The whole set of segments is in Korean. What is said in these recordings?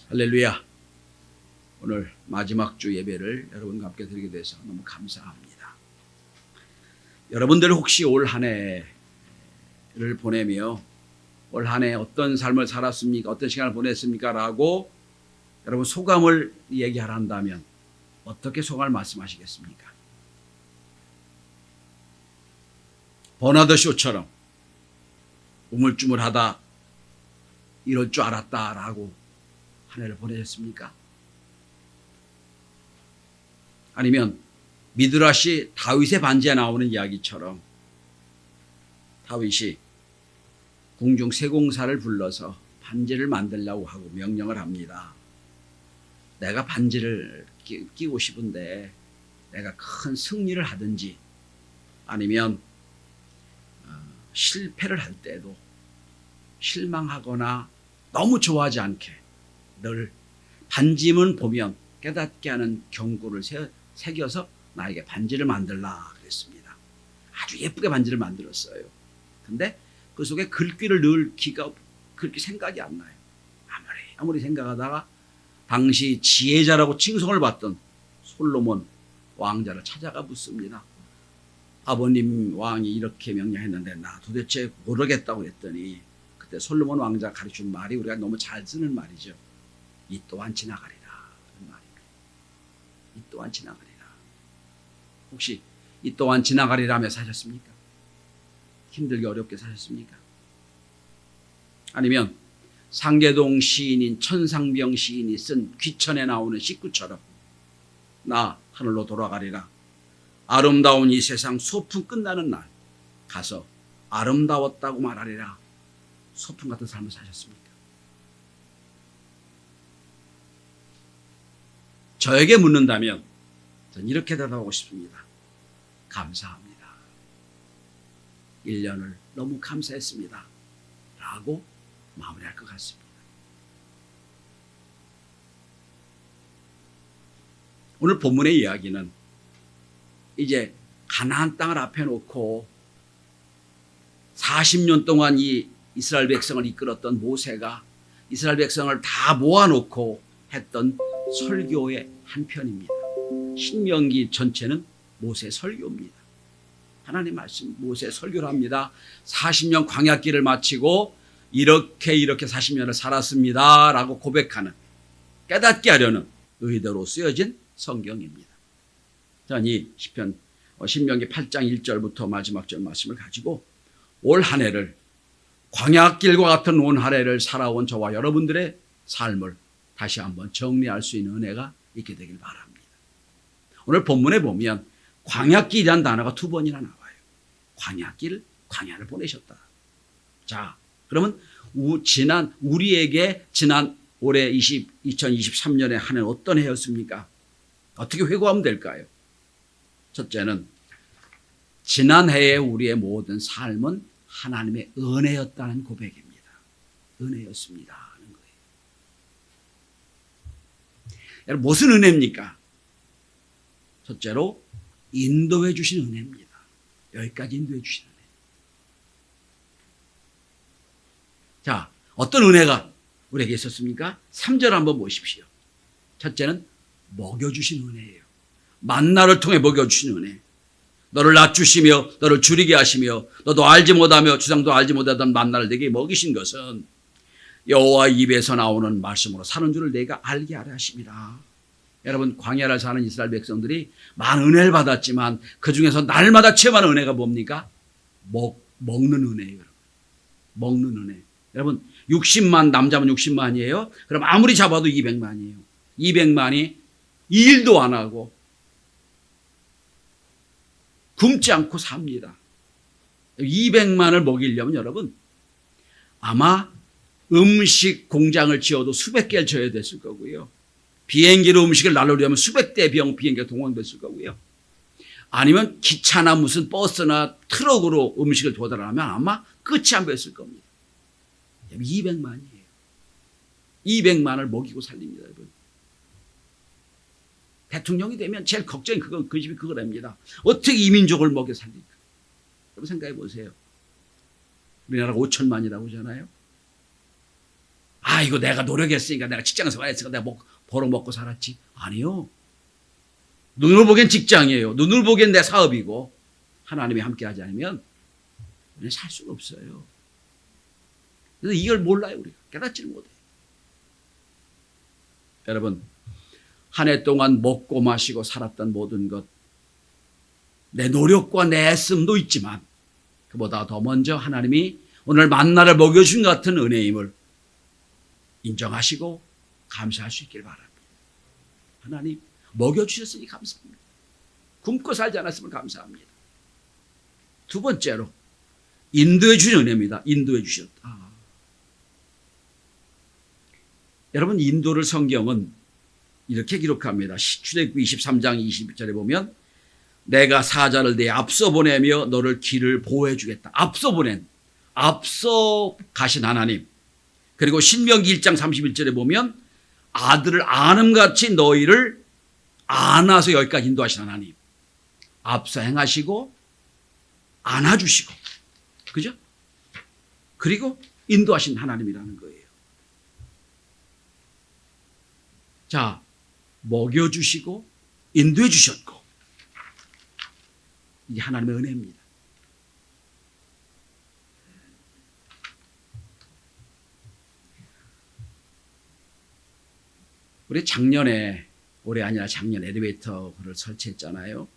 할렐루야. 오늘 마지막 주 예배를 여러분과 함께 드리게 돼서 너무 감사합니다. 여러분들 혹시 올 한 해를 보내며 올 한 해 어떤 삶을 살았습니까? 어떤 시간을 보냈습니까? 라고 여러분 소감을 얘기하라 한다면 어떻게 소감을 말씀하시겠습니까? 버나드 쇼처럼 우물쭈물하다 이럴 줄 알았다라고 한 해를 보내셨습니까? 아니면 미드라시 다윗의 반지에 나오는 이야기처럼 다윗이 궁중 세공사를 불러서 반지를 만들려고 하고 명령을 합니다. 내가 반지를 끼고 싶은데 내가 큰 승리를 하든지 아니면 실패를 할 때도 실망하거나 너무 좋아하지 않게 늘 반지문 보면 깨닫게 하는 경고를 새겨서 나에게 반지를 만들라 그랬습니다. 아주 예쁘게 반지를 만들었어요. 근데 그 속에 글귀를 넣을 기가 그렇게 생각이 안 나요. 아무리 생각하다가 당시 지혜자라고 칭송을 받던 솔로몬 왕자를 찾아가 묻습니다. 아버님 왕이 이렇게 명령했는데 나 도대체 모르겠다고 했더니 그때 솔로몬 왕자 가르친 말이 우리가 너무 잘 쓰는 말이죠. 이 또한 지나가리라. 그런 말입니다. 이 또한 지나가리라. 혹시 이 또한 지나가리라며 사셨습니까? 힘들게 어렵게 사셨습니까? 아니면 상계동 시인인 천상병 시인이 쓴 귀천에 나오는 식구처럼 나 하늘로 돌아가리라. 아름다운 이 세상 소풍 끝나는 날 가서 아름다웠다고 말하리라. 소풍 같은 삶을 사셨습니까? 저에게 묻는다면 저는 이렇게 대답하고 싶습니다. 감사합니다. 1년을 너무 감사했습니다. 라고 마무리할 것 같습니다. 오늘 본문의 이야기는 이제 가나안 땅을 앞에 놓고 40년 동안 이 이스라엘 백성을 이끌었던 모세가 이스라엘 백성을 다 모아놓고 했던 설교의 한 편입니다. 신명기 전체는 모세 설교입니다. 하나님 말씀 모세 설교를 합니다. 40년 광야길을 마치고 이렇게 40년을 살았습니다 라고 고백하는 깨닫게 하려는 의도로 쓰여진 성경입니다. 저는 이 시편 신명기 8장 1절부터 마지막 절 말씀을 가지고 올 한 해를 광야길과 같은 온 한 해를 살아온 저와 여러분들의 삶을 다시 한번 정리할 수 있는 은혜가 있게 되길 바랍니다. 오늘 본문에 보면 광야길이라는 단어가 2번이나 나와요. 광야길, 광야를 보내셨다. 자, 그러면 우리에게 지난 올해 2023년에 한 해는 어떤 해였습니까? 어떻게 회고하면 될까요? 첫째는 지난 해의 우리의 모든 삶은 하나님의 은혜였다는 고백입니다. 은혜였습니다 하는 거예요. 여러분 무슨 은혜입니까? 첫째로 인도해 주신 은혜입니다. 여기까지 인도해 주신 은혜. 자, 어떤 은혜가 우리에게 있었습니까? 3절 한번 보십시오. 첫째는 먹여주신 은혜예요. 만나를 통해 먹여주신 은혜. 너를 낮추시며 너를 줄이게 하시며 너도 알지 못하며 주상도 알지 못하던 만나를 내게 먹이신 것은 여호와 입에서 나오는 말씀으로 사는 줄을 내가 알게 하려 하심이라. 여러분 광야를 사는 이스라엘 백성들이 많은 은혜를 받았지만 그중에서 날마다 체험하는 은혜가 뭡니까? 먹는 은혜예요. 먹는 은혜. 여러분 60만 남자면 60만이에요. 그럼 아무리 잡아도 200만이에요. 200만이 일도 안 하고 굶지 않고 삽니다. 200만을 먹이려면 여러분 아마 음식 공장을 지어도 수백 개를 지어야 됐을 거고요. 비행기로 음식을 날르려면 수백 대의 비행기가 동원됐을 거고요. 아니면 기차나 무슨 버스나 트럭으로 음식을 조달하면 아마 끝이 안 보였을 겁니다. 200만이에요. 200만을 먹이고 살립니다, 여러분. 대통령이 되면 제일 걱정이 그 집이 그거랍니다. 어떻게 이 민족을 먹여 살릴까? 여러분 생각해 보세요. 우리나라가 5천만이라고 하잖아요. 이거 내가 노력했으니까 내가 직장 생활했으니까 내가 벌어먹고 살았지. 아니요. 눈으로 보기엔 직장이에요. 눈으로 보기엔 내 사업이고 하나님이 함께하지 않으면 우리는 살 수가 없어요. 그래서 이걸 몰라요. 우리가 깨닫지를 못해요. 여러분, 한 해 동안 먹고 마시고 살았던 모든 것, 내 노력과 내 애씀도 있지만 그보다 더 먼저 하나님이 오늘 만나를 먹여준 같은 은혜임을 인정하시고 감사할 수 있길 바랍니다. 하나님 먹여주셨으니 감사합니다. 굶고 살지 않았으면 감사합니다. 두 번째로 인도해 주신 은혜입니다. 인도해 주셨다. 여러분, 인도를 성경은 이렇게 기록합니다. 출애굽기 23장 20절에 보면 내가 사자를 내 앞서 보내며 너를 길을 보호해 주겠다. 앞서 가신 하나님. 그리고 신명기 1장 31절에 보면 아들을 아는같이 너희를 안아서 여기까지 인도하신 하나님. 앞서 행하시고 안아주시고, 그죠? 그리고 인도하신 하나님이라는 거예요. 자, 먹여주시고 인도해 주셨고, 이게 하나님의 은혜입니다. 우리 올해 아니라 작년 엘리베이터를 설치했잖아요.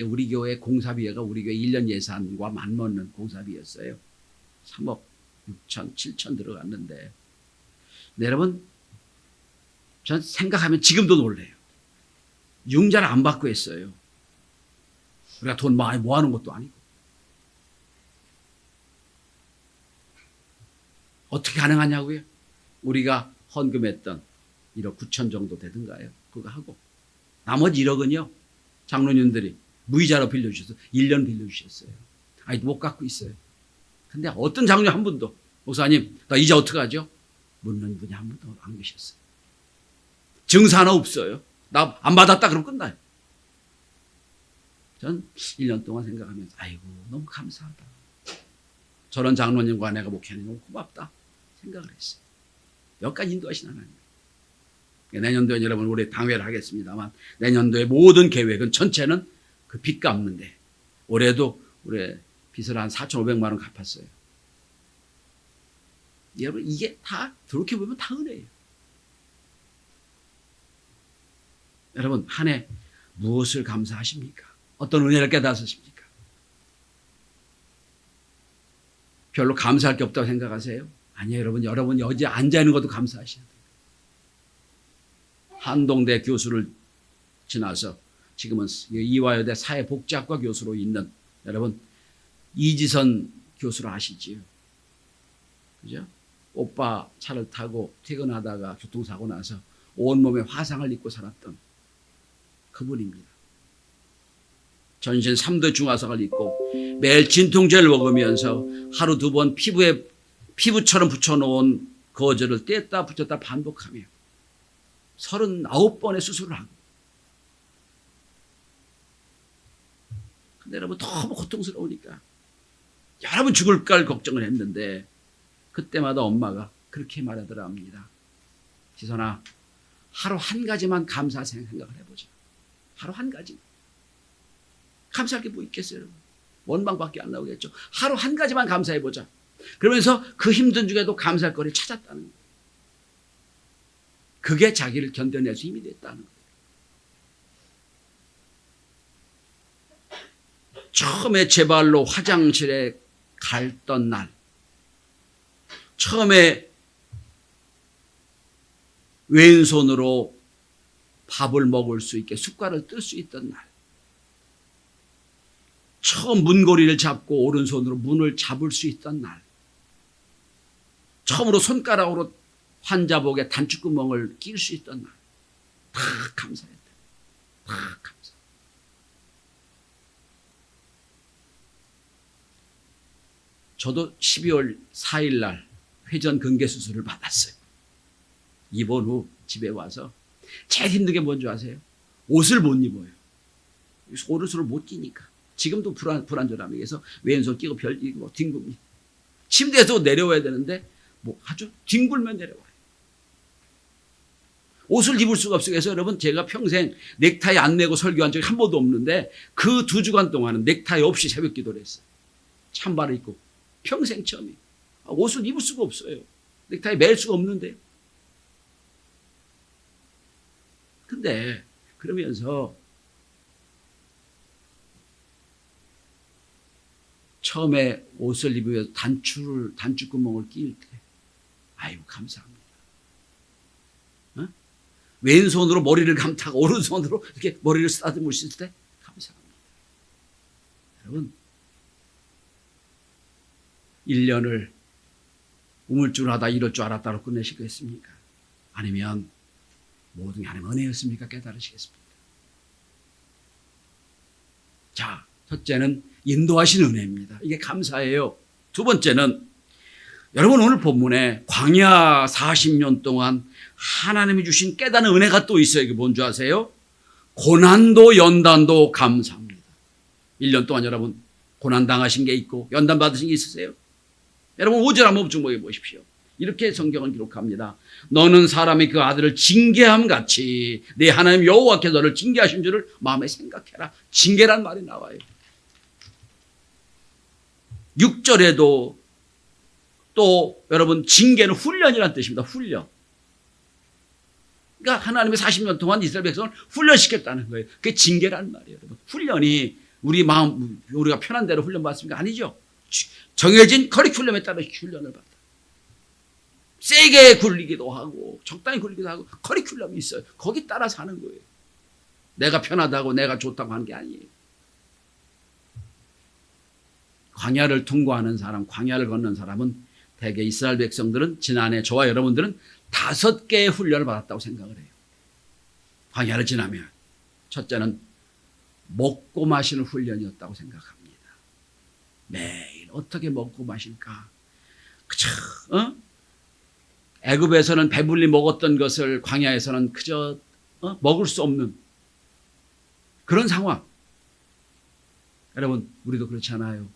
우리 교회 공사비가 우리 교회 1년 예산과 맞먹는 공사비였어요. 3억 6천, 7천 들어갔는데, 여러분, 전 생각하면 지금도 놀래요. 융자를 안 받고 했어요. 우리가 돈 많이 모아놓은 것도 아니고. 어떻게 가능하냐고요? 우리가 헌금했던 1억 9천 정도 되던가요? 그거 하고. 나머지 1억은요, 장로님들이 무이자로 빌려주셔서 1년 빌려주셨어요. 아직도 못 갖고 있어요. 근데 어떤 장로님 한 분도, 목사님, 나 이자 어떡하죠? 묻는 분이 한 분도 안 계셨어요. 증서 하나 없어요. 나 안 받았다 그러면 끝나요. 전 1년 동안 생각하면서 아이고 너무 감사하다. 저런 장로님과 내가 목회하니 너무 고맙다 생각을 했어요. 여기까지 인도하신 하나님. 내년도에 여러분 올해 당회를 하겠습니다만 내년도의 모든 계획은 전체는 그 빚 갚는데, 올해도 우리 빚을 한 4,500만 원 갚았어요. 여러분 이게 다 그렇게 보면 다 은혜예요. 여러분 한 해 무엇을 감사하십니까? 어떤 은혜를 깨닫으십니까? 별로 감사할 게 없다고 생각하세요? 아니에요. 여러분 여기 앉아있는 것도 감사하셔야 돼요. 한동대 교수를 지나서 지금은 이화여대 사회복지학과 교수로 있는 여러분 이지선 교수를 아시지요? 그죠? 오빠 차를 타고 퇴근하다가 교통사고 나서 온몸에 화상을 입고 살았던 그분입니다. 전신 3도 중화상을 입고 매일 진통제를 먹으면서 하루 2번 피부처럼 붙여놓은 거즈를 뗐다 붙였다 반복하며 39번의 수술을 하고, 근데 여러분 너무 고통스러우니까 여러분 죽을까 걱정을 했는데 그때마다 엄마가 그렇게 말하더라 합니다. 지선아, 하루 한 가지만 감사 생각을 해보자. 하루 한 가지. 감사할 게 뭐 있겠어요, 여러분? 원망밖에 안 나오겠죠. 하루 한 가지만 감사해보자. 그러면서 그 힘든 중에도 감사할 거리를 찾았다는 거예요. 그게 자기를 견뎌낼 수 힘이 됐다는 거예요. 처음에 제 발로 화장실에 갔던 날, 처음에 왼손으로 밥을 먹을 수 있게 숟가락을 뜰 수 있던 날, 처음 문고리를 잡고 오른손으로 문을 잡을 수 있던 날, 처음으로 손가락으로 환자복에 단추구멍을 낄 수 있던 날, 다 감사했다. 다 감사. 저도 12월 4일 날 회전 근개 수술을 받았어요. 입원 후 집에 와서 제일 힘든 게 뭔지 아세요? 옷을 못 입어요. 옷을 못 끼니까. 지금도 불안전함에 의해서 왼손 끼고 별 끼고 뒹굽니다. 침대에서 내려와야 되는데 뭐 아주 뒹굴면 내려와요. 옷을 입을 수가 없어요. 그래서 여러분 제가 평생 넥타이 안 매고 설교한 적이 한 번도 없는데 그 2주간 동안은 넥타이 없이 새벽 기도를 했어요. 찬바를 입고. 평생 처음이에요. 옷을 입을 수가 없어요. 넥타이 맬 수가 없는데요. 근데 그러면서 처음에 옷을 입으면서 단추구멍을 끼울 때 아이고 감사합니다. 어? 왼손으로 머리를 감다가 오른손으로 이렇게 머리를 쓰다듬을 수 있을 때 감사합니다. 여러분 1년을 우물쭈물하다 이럴 줄 알았다로 끝내시겠습니까? 아니면 모든 게 하나님의 은혜였습니까? 깨달으시겠습니까? 자, 첫째는 인도하신 은혜입니다. 이게 감사해요. 두 번째는 여러분 오늘 본문에 광야 40년 동안 하나님이 주신 깨닫는 은혜가 또 있어요. 이게 뭔지 아세요? 고난도 연단도 감사합니다. 1년 동안 여러분 고난 당하신 게 있고 연단 받으신 게 있으세요? 여러분 5절 한번 주목해 보십시오. 이렇게 성경은 기록합니다. 너는 사람이 그 아들을 징계함 같이 내 하나님 여호와께서 너를 징계하신 줄을 마음에 생각해라. 징계란 말이 나와요. 6절에도 또 여러분 징계는 훈련이라는 뜻입니다. 훈련. 그러니까 하나님의 40년 동안 이스라엘 백성을 훈련시켰다는 거예요. 그게 징계라는 말이에요. 여러분. 훈련이 우리 마음 우리가 편한 대로 훈련 받습니까? 아니죠. 정해진 커리큘럼에 따라 훈련을 받다. 세게 굴리기도 하고 적당히 굴리기도 하고 커리큘럼이 있어요. 거기 따라 사는 거예요. 내가 편하다고 내가 좋다고 하는 게 아니에요. 광야를 통과하는 사람, 광야를 걷는 사람은 대개 이스라엘 백성들은 지난해 저와 여러분들은 5개의 훈련을 받았다고 생각을 해요. 광야를 지나면 첫째는 먹고 마시는 훈련이었다고 생각합니다. 매일 어떻게 먹고 마실까? 그저 애굽에서는 배불리 먹었던 것을 광야에서는 그저 먹을 수 없는 그런 상황. 여러분 우리도 그렇지 않아요?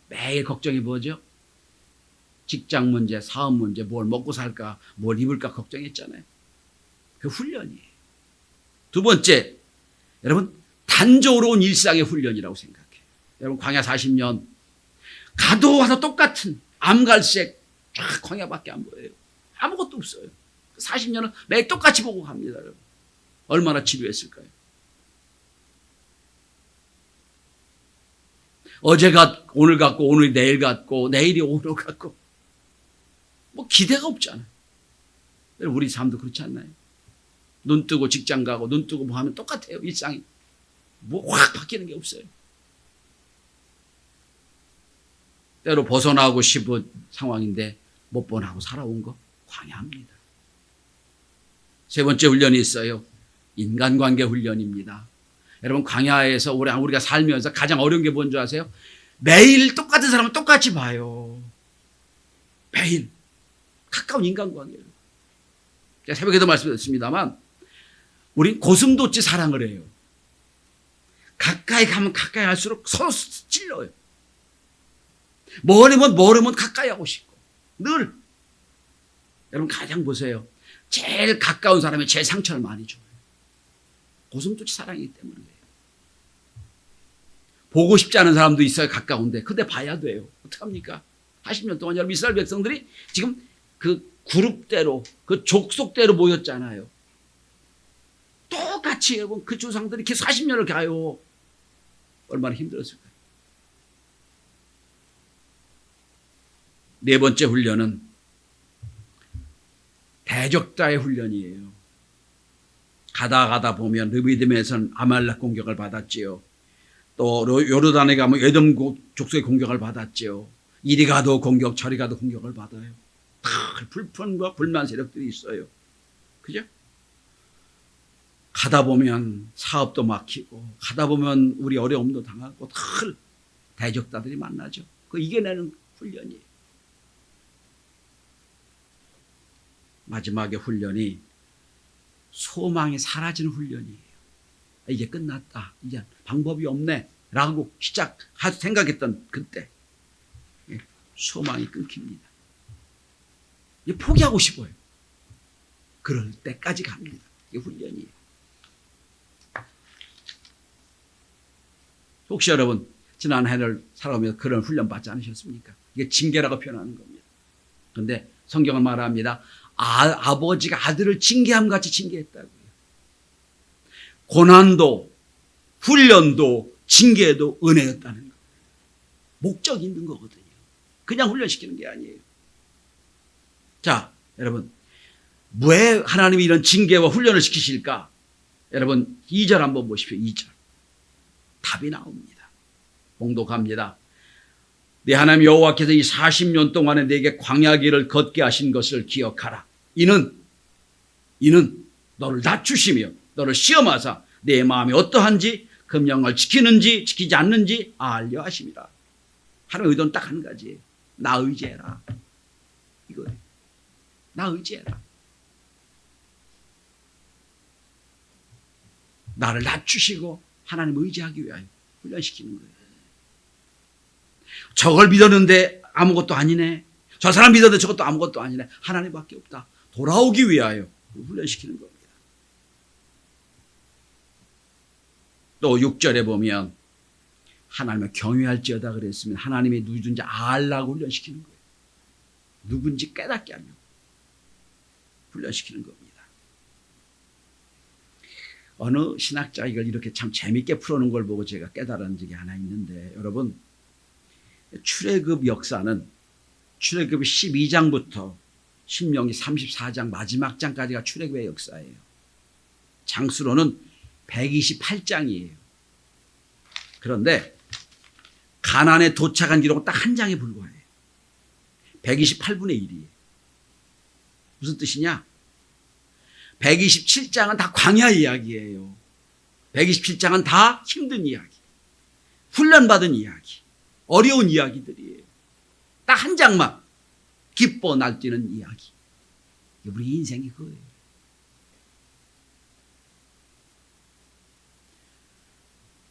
매일 걱정이 뭐죠? 직장 문제, 사업 문제, 뭘 먹고 살까, 뭘 입을까 걱정했잖아요. 그 훈련이에요. 두 번째, 여러분 단조로운 일상의 훈련이라고 생각해요. 여러분 광야 40년 가도 와도 똑같은 암갈색 쫙 광야밖에 안 보여요. 아무것도 없어요. 40년은 매일 똑같이 보고 갑니다. 여러분. 얼마나 지루했을까요? 어제가 오늘 같고 오늘이 내일 같고 내일이 오늘 같고 뭐 기대가 없잖아요. 우리 삶도 그렇지 않나요? 눈 뜨고 직장 가고 눈 뜨고 뭐 하면 똑같아요. 일상이. 뭐 확 바뀌는 게 없어요. 때로 벗어나고 싶은 상황인데 못 벗어나고 살아온 거 광야입니다. 세 번째 훈련이 있어요. 인간관계 훈련입니다. 여러분 광야에서 우리가 살면서 가장 어려운 게 뭔지 아세요? 매일 똑같은 사람을 똑같이 봐요. 매일 가까운 인간관계를. 제가 새벽에도 말씀드렸습니다만 우린 고슴도치 사랑을 해요. 가까이 가면 가까이 할수록 서로 찔러요. 멀으면 가까이 하고 싶고 늘. 여러분 가장 보세요. 제일 가까운 사람이 제일 상처를 많이 줘요. 고슴도치 사랑이기 때문에 그래요. 보고 싶지 않은 사람도 있어요. 가까운데. 근데 봐야 돼요. 어떡합니까? 40년 동안 여러분 이스라엘 백성들이 지금 그 그룹대로 그 족속대로 모였잖아요. 똑같이 여러분 그 조상들이 계속 40년을 가요. 얼마나 힘들었을까요? 네 번째 훈련은 대적자의 훈련이에요. 가다 보면 르비딤에서는 아말렉 공격을 받았지요. 또 요르단에 가면 에돔 족속의 공격을 받았지요. 이리 가도 공격, 저리 가도 공격을 받아요. 다 불편과 불만 세력들이 있어요. 그죠? 가다 보면 사업도 막히고 가다 보면 우리 어려움도 당하고 늘 대적자들이 만나죠. 그 이겨내는 훈련이에요. 마지막에 훈련이 소망이 사라지는 훈련이에요. 이제 끝났다. 이제 방법이 없네. 라고 생각했던 그때 소망이 끊깁니다. 이제 포기하고 싶어요. 그럴 때까지 갑니다. 이게 훈련이에요. 혹시 여러분 지난 해를 살아오면서 그런 훈련 받지 않으셨습니까? 이게 징계라고 표현하는 겁니다. 그런데 성경은 말합니다. 아버지가 아들을 징계함 같이 징계했다고요. 고난도 훈련도 징계도 은혜였다는 거예요. 목적이 있는 거거든요. 그냥 훈련시키는 게 아니에요. 자, 여러분 왜 하나님이 이런 징계와 훈련을 시키실까? 여러분 2절 한번 보십시오. 2절 답이 나옵니다. 봉독합니다. 내 하나님 여호와께서 이 40년 동안에 내게 광야 길을 걷게 하신 것을 기억하라. 이는 너를 낮추시며 너를 시험하사 내 마음이 어떠한지 그 명령을 지키는지 지키지 않는지 알려 하심이라. 하나님의 의도는 딱 한 가지예요. 나 의지해라. 이거예요. 나 의지해라. 나를 낮추시고 하나님 의지하기 위하여 훈련시키는 거예요. 저걸 믿었는데 아무것도 아니네. 저 사람 믿었는데 저것도 아무것도 아니네. 하나님밖에 없다. 돌아오기 위하여 훈련시키는 겁니다. 또 6절에 보면 하나님을 경외할지어다 그랬으면 하나님이 누구든지 알라고 훈련시키는 거예요. 누군지 깨닫게 하려고 훈련시키는 겁니다. 어느 신학자가 이걸 이렇게 참 재밌게 풀어놓은 걸 보고 제가 깨달은 적이 하나 있는데, 여러분 출애굽 역사는 출애굽 12장부터 신명기 34장 마지막 장까지가 출애굽의 역사예요. 장수로는 128장이에요. 그런데 가나안에 도착한 기록은 딱 한 장에 불과해요. 128분의 1이에요. 무슨 뜻이냐? 127장은 다 광야 이야기예요. 127장은 다 힘든 이야기, 훈련받은 이야기, 어려운 이야기들이에요. 딱 한 장만 기뻐 날뛰는 이야기. 우리 인생이 그거예요.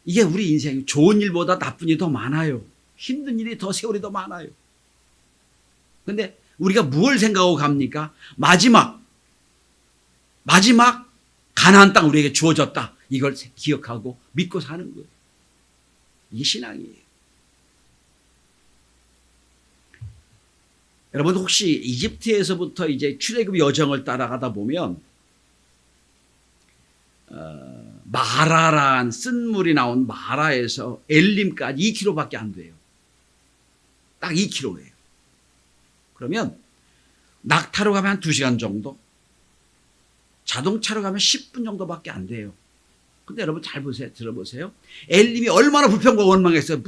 이게 우리 인생이 좋은 일보다 나쁜 일이 더 많아요. 힘든 일이 더 세월이 더 많아요. 그런데 우리가 뭘 생각하고 갑니까? 마지막 가나안 땅 우리에게 주어졌다. 이걸 기억하고 믿고 사는 거예요. 이게 신앙이에요. 여러분 혹시 이집트에서부터 이제 출애굽 여정을 따라가다 보면 마라란 쓴물이 나온 마라에서 엘림까지 2km밖에 안 돼요. 딱 2km예요. 그러면 낙타로 가면 한 2시간 정도, 자동차로 가면 10분 정도밖에 안 돼요. 근데 여러분 잘 보세요. 들어보세요. 엘림이 얼마나 불평과 원망했어요.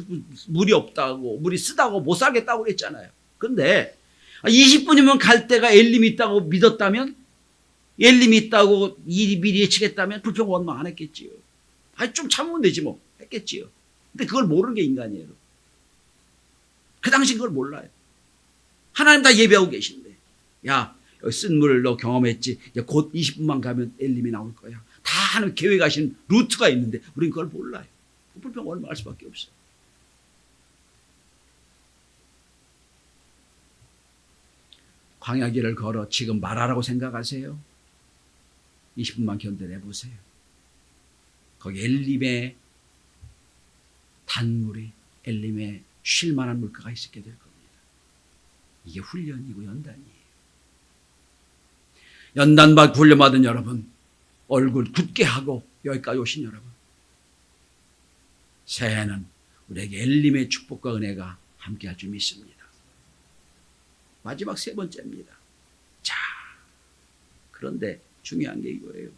물이 없다고, 물이 쓰다고, 못 살겠다고 그랬잖아요. 근데 20분이면 갈 데가 엘림이 있다고 믿었다면, 엘림이 있다고 미리 예측했다면 불평 원망 안 했겠지요. 좀 참으면 되지 뭐 했겠지요. 근데 그걸 모르는 게 인간이에요. 그 당시 그걸 몰라요. 하나님 다 예배하고 계신데, 야 여기 쓴 물을 너 경험했지, 곧 20분만 가면 엘림이 나올 거야. 다 하나님 계획하신 루트가 있는데 우리는 그걸 몰라요. 불평 원망할 수밖에 없어요. 광야길을 걸어 지금 말하라고 생각하세요? 20분만 견뎌내보세요. 거기 엘림의 단물이, 엘림의 쉴만한 물가가 있게 될 겁니다. 이게 훈련이고 연단이에요. 연단받고 훈련받은 여러분, 얼굴 굳게 하고 여기까지 오신 여러분, 새해는 우리에게 엘림의 축복과 은혜가 함께할 줄 믿습니다. 마지막 3번째입니다. 자, 그런데 중요한 게 이거예요.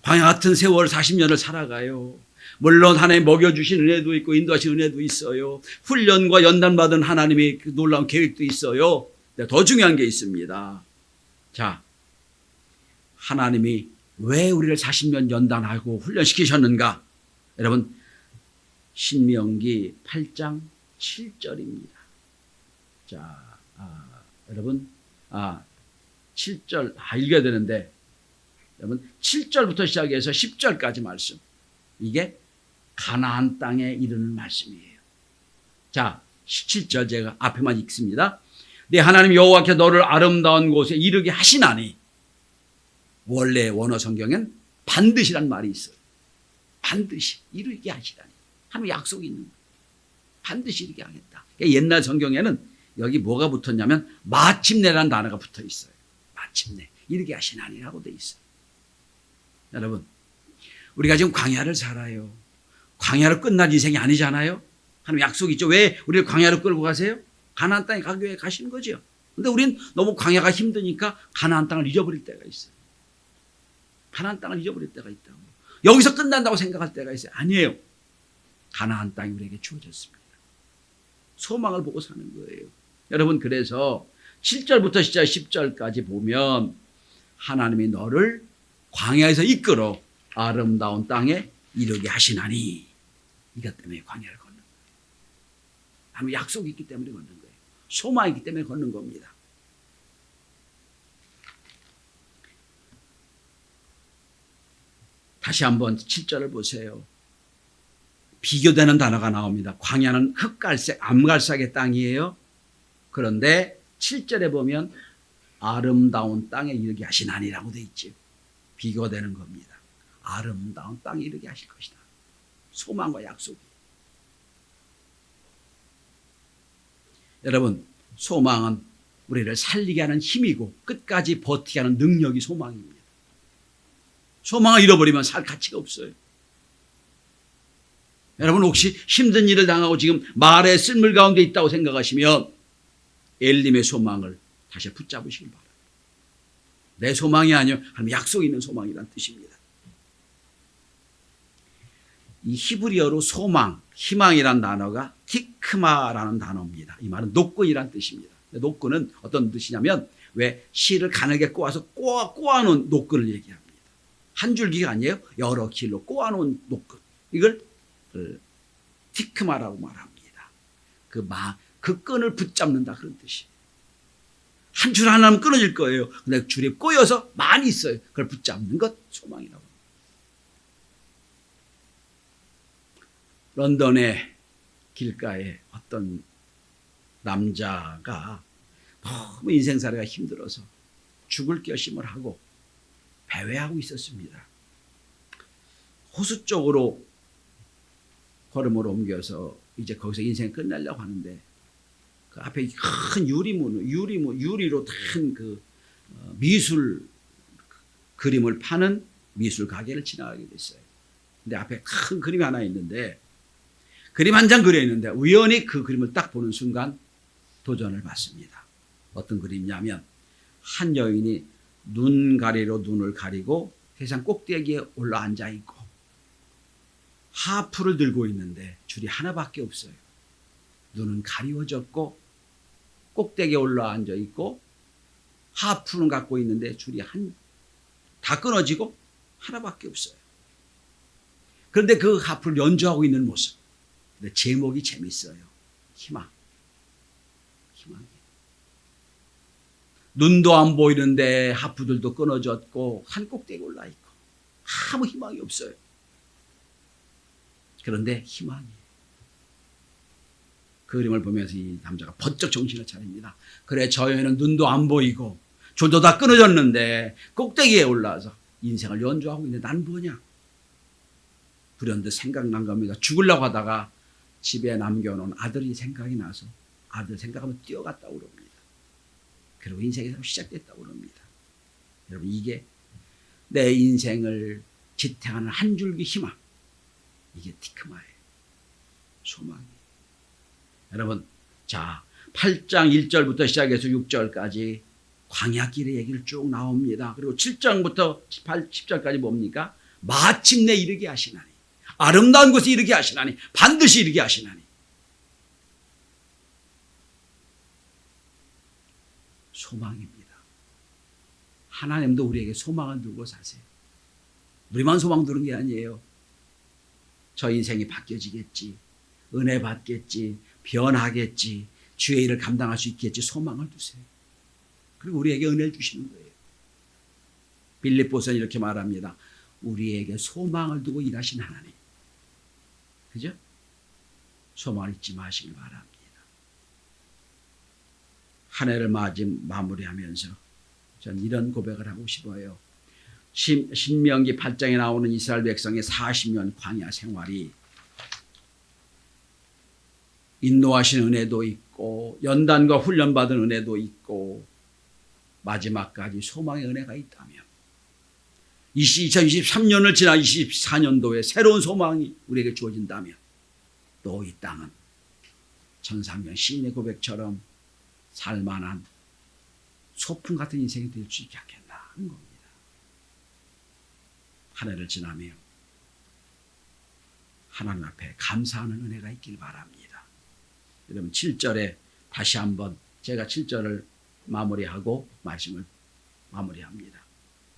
광야 같은 세월 40년을 살아가요. 물론 하나님 먹여주신 은혜도 있고 인도하신 은혜도 있어요. 훈련과 연단받은 하나님의 그 놀라운 계획도 있어요. 근데 더 중요한 게 있습니다. 자, 하나님이 왜 우리를 40년 연단하고 훈련시키셨는가? 여러분, 신명기 8장 7절입니다. 자, 여러분, 7절 읽어야 되는데, 여러분 7절부터 시작해서 10절까지 말씀, 이게 가나안 땅에 이르는 말씀이에요. 자, 7절 제가 앞에만 읽습니다. 네 하나님 여호와께 너를 아름다운 곳에 이르게 하시나니, 원래 원어 성경엔 반드시란 말이 있어요. 반드시 이루게 하시다니. 하나님 약속이 있는 거예요. 반드시 이루게 하겠다. 옛날 성경에는 여기 뭐가 붙었냐면 마침내라는 단어가 붙어 있어요. 마침내 이루게 하시나니라고 돼 있어요. 여러분, 우리가 지금 광야를 살아요. 광야로 끝날 인생이 아니잖아요. 하나님 약속이 있죠. 왜 우리를 광야로 끌고 가세요? 가나안 땅에 가기 위해 가시는 거죠. 근데 우린 너무 광야가 힘드니까 가나안 땅을 잊어버릴 때가 있어요. 가나안 땅을 잊어버릴 때가 있다고. 여기서 끝난다고 생각할 때가 있어요. 아니에요. 가나안 땅이 우리에게 주어졌습니다. 소망을 보고 사는 거예요. 여러분, 그래서 7절부터 시작 10절까지 보면 하나님이 너를 광야에서 이끌어 아름다운 땅에 이르게 하시나니, 이것 때문에 광야를 걷는 거예요. 하나님 약속이 있기 때문에 걷는 거예요. 소망이 있기 때문에 걷는 겁니다. 다시 한번 7절을 보세요. 비교되는 단어가 나옵니다. 광야는 흑갈색, 암갈색의 땅이에요. 그런데 7절에 보면 아름다운 땅에 이르게 하시나니라고 되어 있죠. 비교되는 겁니다. 아름다운 땅에 이르게 하실 것이다. 소망과 약속이. 여러분, 소망은 우리를 살리게 하는 힘이고 끝까지 버티게 하는 능력이 소망입니다. 소망을 잃어버리면 살 가치가 없어요. 여러분, 혹시 힘든 일을 당하고 지금 말의 쓴물 가운데 있다고 생각하시면 엘림의 소망을 다시 붙잡으시길 바랍니다. 내 소망이 아니요, 하나님 약속이 있는 소망이란 뜻입니다. 이 히브리어로 소망, 희망이란 단어가 티크마라는 단어입니다. 이 말은 노끈이란 뜻입니다. 노끈은 어떤 뜻이냐면 왜 실을 가늘게 꼬아서 꼬아놓은 노끈을 얘기합니다. 한 줄기가 아니에요. 여러 길로 꼬아놓은 노끈. 이걸 티크마라고 말합니다. 그 끈을 붙잡는다, 그런 뜻이에요. 한 줄 하나면 끊어질 거예요. 근데 줄이 꼬여서 많이 있어요. 그걸 붙잡는 것, 소망이라고 합니다. 런던의 길가에 어떤 남자가 너무 인생살이가 힘들어서 죽을 결심을 하고 배회하고 있었습니다. 호수 쪽으로 걸음을 옮겨서 이제 거기서 인생 끝내려고 하는데 그 앞에 큰 유리로 큰 그 미술 그림을 파는 미술 가게를 지나가게 됐어요. 근데 앞에 큰 그림이 하나 있는데 그림 한 장 그려 있는데 우연히 그 그림을 딱 보는 순간 도전을 받습니다. 어떤 그림이냐면 한 여인이 눈가리로 눈을 가리고 세상 꼭대기에 올라 앉아 있고 하프를 들고 있는데 줄이 하나밖에 없어요. 눈은 가리워졌고 꼭대기에 올라 앉아 있고 하프는 갖고 있는데 줄이 다 끊어지고 하나밖에 없어요. 그런데 그 하프를 연주하고 있는 모습. 근데 제목이 재밌어요. 희망. 눈도 안 보이는데 하프들도 끊어졌고 한 꼭대기에 올라 있고 아무 희망이 없어요. 그런데 희망이에요. 그 그림을 보면서 이 남자가 번쩍 정신을 차립니다. 그래, 저 여인은 눈도 안 보이고 줄도 다 끊어졌는데 꼭대기에 올라와서 인생을 연주하고 있는데 난 뭐냐? 불현듯 생각난 겁니다. 죽으려고 하다가 집에 남겨놓은 아들이 생각이 나서 아들 생각하면 뛰어갔다고 그럽니다. 그리고 인생이 새로 시작됐다고 그럽니다. 여러분, 이게 내 인생을 지탱하는 한 줄기 희망. 이게 티크마예요. 소망이에요. 여러분, 자, 8장 1절부터 시작해서 6절까지 광야길의 얘기를 쭉 나옵니다. 그리고 7장부터 10절까지 뭡니까? 마침내 이르게 하시나니, 아름다운 곳에 이르게 하시나니, 반드시 이르게 하시나니. 소망입니다. 하나님도 우리에게 소망을 두고 사세요. 우리만 소망 두는 게 아니에요. 저 인생이 바뀌어지겠지, 은혜 받겠지, 변하겠지, 주의 일을 감당할 수 있겠지, 소망을 두세요. 그리고 우리에게 은혜를 주시는 거예요. 빌립보서는 이렇게 말합니다. 우리에게 소망을 두고 일하신 하나님. 그죠? 소망을 잊지 마시길 바랍니다. 한 해를 마무리하면서 전 이런 고백을 하고 싶어요. 신명기 8장에 나오는 이스라엘 백성의 40년 광야 생활이 인도하신 은혜도 있고 연단과 훈련받은 은혜도 있고 마지막까지 소망의 은혜가 있다면 2023년을 지나 24년도에 새로운 소망이 우리에게 주어진다면 또 이 땅은 천상명 시인의 고백처럼 살만한 소풍 같은 인생이 될 수 있지 않겠나 하는 겁니다. 한 해를 지나며 하나님 앞에 감사하는 은혜가 있길 바랍니다. 여러분 7절에 다시 한번 제가 7절을 마무리하고 말씀을 마무리합니다.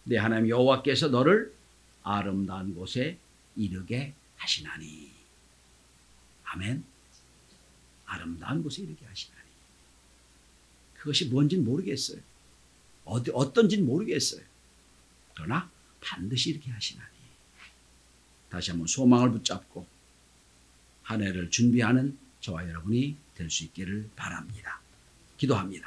내 하나님 여호와께서 너를 아름다운 곳에 이르게 하시나니. 아멘. 아름다운 곳에 이르게 하시나니. 그것이 뭔지는 모르겠어요. 어떤지는 모르겠어요. 그러나 반드시 이렇게 하시나니. 다시 한번 소망을 붙잡고 한 해를 준비하는 저와 여러분이 될 수 있기를 바랍니다. 기도합니다.